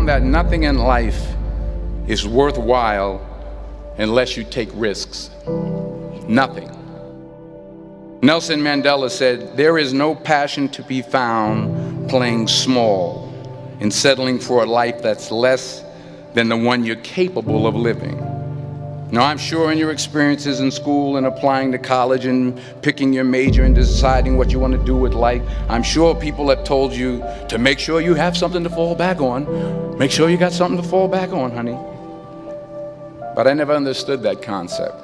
found that nothing in life is worthwhile unless you take risks. Nothing. Nelson Mandela said, "There is no passion to be found playing small and settling for a life that's less than the one you're capable of living." Now, I'm sure in your experiences in school and applying to college and picking your major and deciding what you want to do with life, I'm sure people have told you to make sure you have something to fall back on. Make sure you got something to fall back on, honey. But I never understood that concept,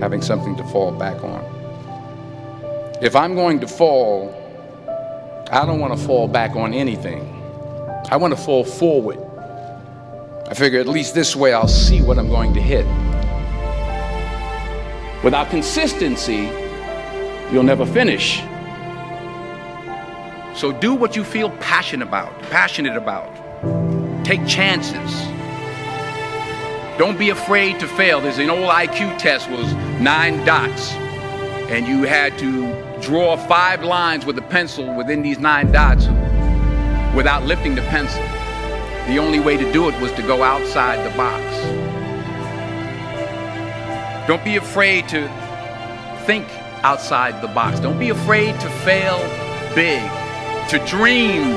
having something to fall back on. If I'm going to fall, I don't want to fall back on anything. I want to fall forward. I figure at least this way I'll see what I'm going to hit. Without consistency, you'll never finish. So do what you feel passionate about. Take chances. Don't be afraid to fail. There's an old IQ test, was 9 dots, and you had to draw 5 lines with a pencil within these 9 dots without lifting the pencil. The only way to do it was to go outside the box. Don't be afraid to think outside the box. Don't be afraid to fail big, to dream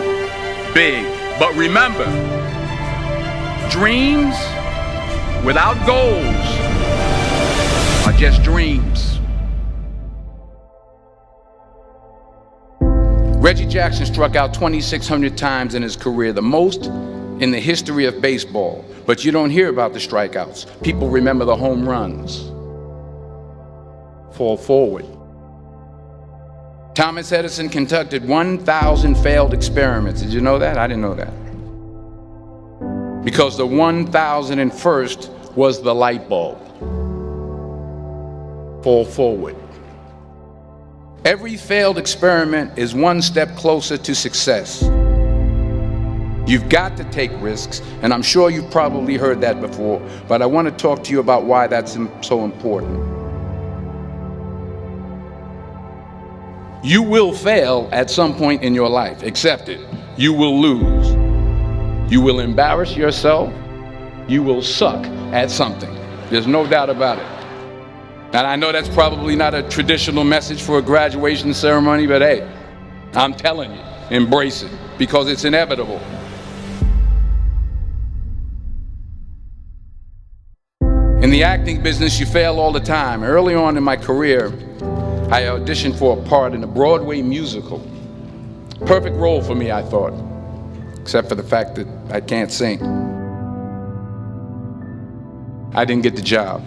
big. But remember, dreams without goals are just dreams. Reggie Jackson struck out 2,600 times in his career, the most in the history of baseball. But you don't hear about the strikeouts. People remember the home runs. Fall forward. Thomas Edison conducted 1,000 failed experiments. Did you know that? I didn't know that. Because the 1,001st was the light bulb. Fall forward. Every failed experiment is one step closer to success. You've got to take risks, and I'm sure you've probably heard that before, but I want to talk to you about why that's so important. You will fail at some point in your life. Accept it. You will lose. You will embarrass yourself. You will suck at something. There's no doubt about it. And I know that's probably not a traditional message for a graduation ceremony, but hey, I'm telling you, embrace it, because it's inevitable. In the acting business, you fail all the time. Early on in my career, I auditioned for a part in a Broadway musical. Perfect role for me, I thought, except for the fact that I can't sing. I didn't get the job.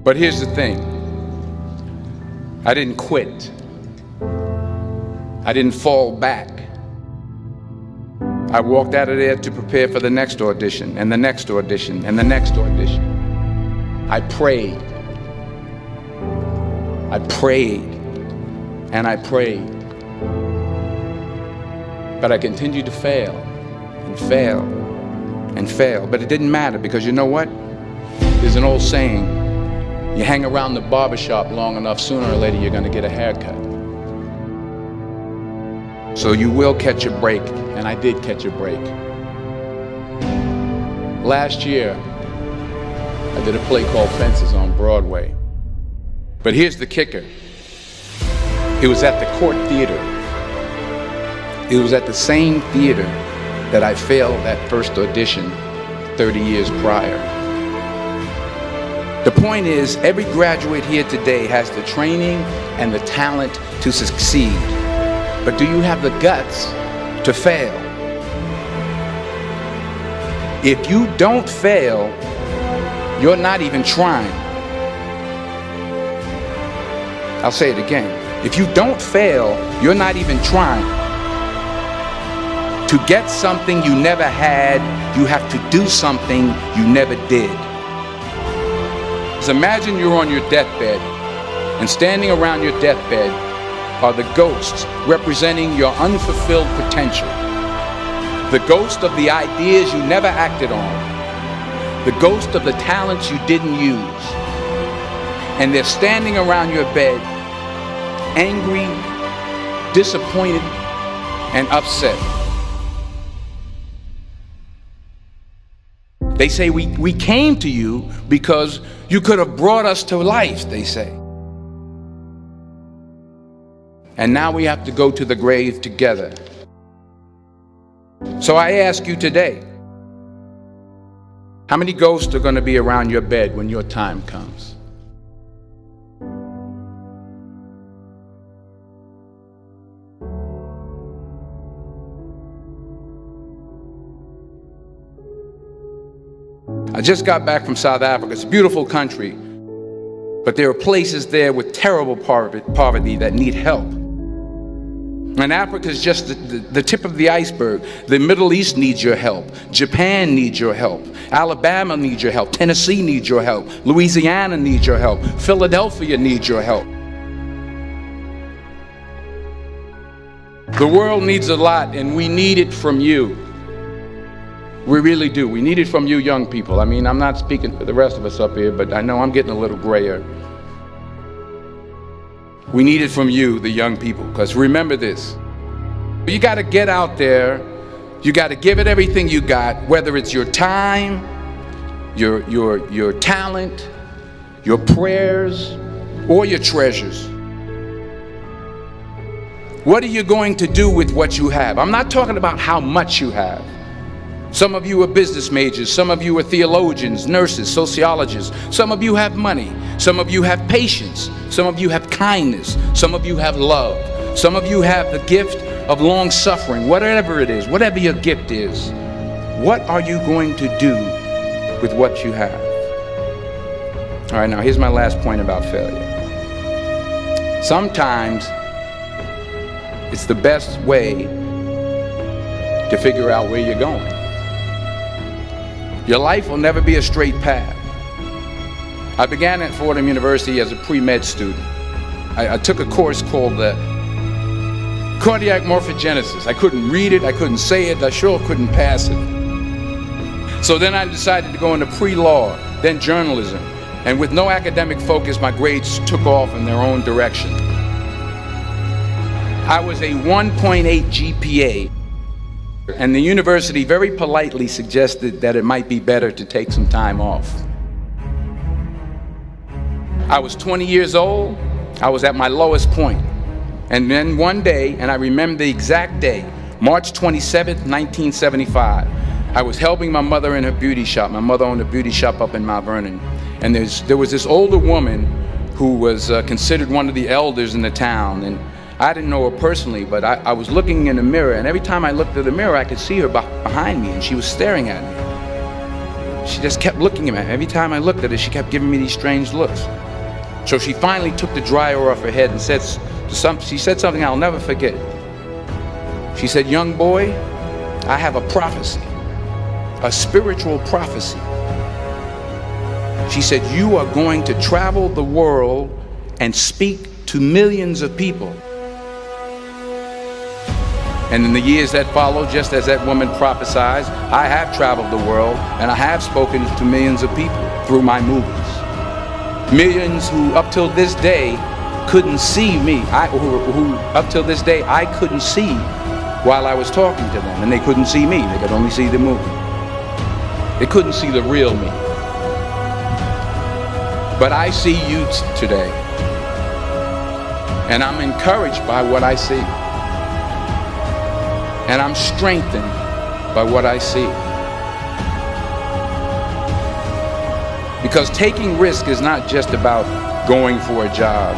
But here's the thing. I didn't quit. I didn't fall back. I walked out of there to prepare for the next audition, and the next audition, and the next audition. I prayed. I prayed. And I prayed. But I continued to fail, and fail, and fail. But it didn't matter, because you know what? There's an old saying, you hang around the barbershop long enough, sooner or later you're going to get a haircut. So you will catch a break, and I did catch a break. Last year, I did a play called Fences on Broadway. But here's the kicker. It was at the Court Theater. It was at the same theater that I failed that first audition 30 years prior. The point is, every graduate here today has the training and the talent to succeed. But do you have the guts to fail? If you don't fail, you're not even trying. I'll say it again. If you don't fail, you're not even trying. To get something you never had, you have to do something you never did. So imagine you're on your deathbed, and standing around your deathbed are the ghosts representing your unfulfilled potential. The ghost of the ideas you never acted on. The ghost of the talents you didn't use. And they're standing around your bed, angry, disappointed, and upset. They say we came to you because you could have brought us to life, they say. And now we have to go to the grave together. So I ask you today, how many ghosts are going to be around your bed when your time comes? I just got back from South Africa. It's a beautiful country, but there are places there with terrible poverty that need help. And Africa is just the tip of the iceberg. The Middle East needs your help. Japan needs your help. Alabama needs your help. Tennessee needs your help. Louisiana needs your help. Philadelphia needs your help. The world needs a lot, and we need it from you. We really do. We need it from you young people. I mean, I'm not speaking for the rest of us up here, but I know I'm getting a little grayer. We need it from you, the young people, because remember this. You got to get out there. You got to give it everything you got, whether it's your time, your talent, your prayers, or your treasures. What are you going to do with what you have? I'm not talking about how much you have. Some of you are business majors, some of you are theologians, nurses, sociologists. Some of you have money, some of you have patience, some of you have kindness, some of you have love, some of you have the gift of long suffering. Whatever it is, whatever your gift is, what are you going to do with what you have? All right, now here's my last point about failure. Sometimes it's the best way to figure out where you're going. Your life will never be a straight path. I began at Fordham University as a pre-med student. I took a course called cardiac morphogenesis. I couldn't read it, I couldn't say it, I sure couldn't pass it. So then I decided to go into pre-law, then journalism. And with no academic focus, my grades took off in their own direction. I was a 1.8 GPA. And the university very politely suggested that it might be better to take some time off. I was 20 years old. I was at my lowest point. And then one day, and I remember the exact day, March 27th, 1975, I was helping my mother in her beauty shop. My mother owned a beauty shop up in Mount Vernon. And there was this older woman who was considered one of the elders in the town. And I didn't know her personally, but I was looking in the mirror, and every time I looked at the mirror, I could see her behind me, and she was staring at me. She just kept looking at me. Every time I looked at her, she kept giving me these strange looks. So she finally took the dryer off her head and she said something I'll never forget. She said, "Young boy, I have a prophecy, a spiritual prophecy." She said, "You are going to travel the world and speak to millions of people." And in the years that followed, just as that woman prophesied, I have traveled the world and I have spoken to millions of people through my movies. Millions who up till this day couldn't see me, who up till this day I couldn't see while I was talking to them, and they couldn't see me, they could only see the movie. They couldn't see the real me. But I see you today, and I'm encouraged by what I see. And I'm strengthened by what I see. Because taking risk is not just about going for a job.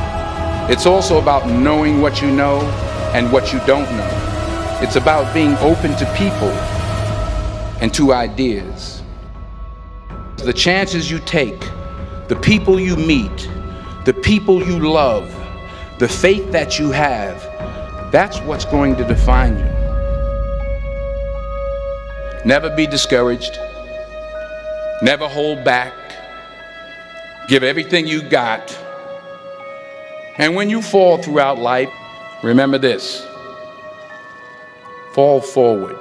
It's also about knowing what you know and what you don't know. It's about being open to people and to ideas. The chances you take, the people you meet, the people you love, the faith that you have, that's what's going to define you. Never be discouraged. Never hold back. Give everything you got. And when you fall throughout life, remember this: fall forward.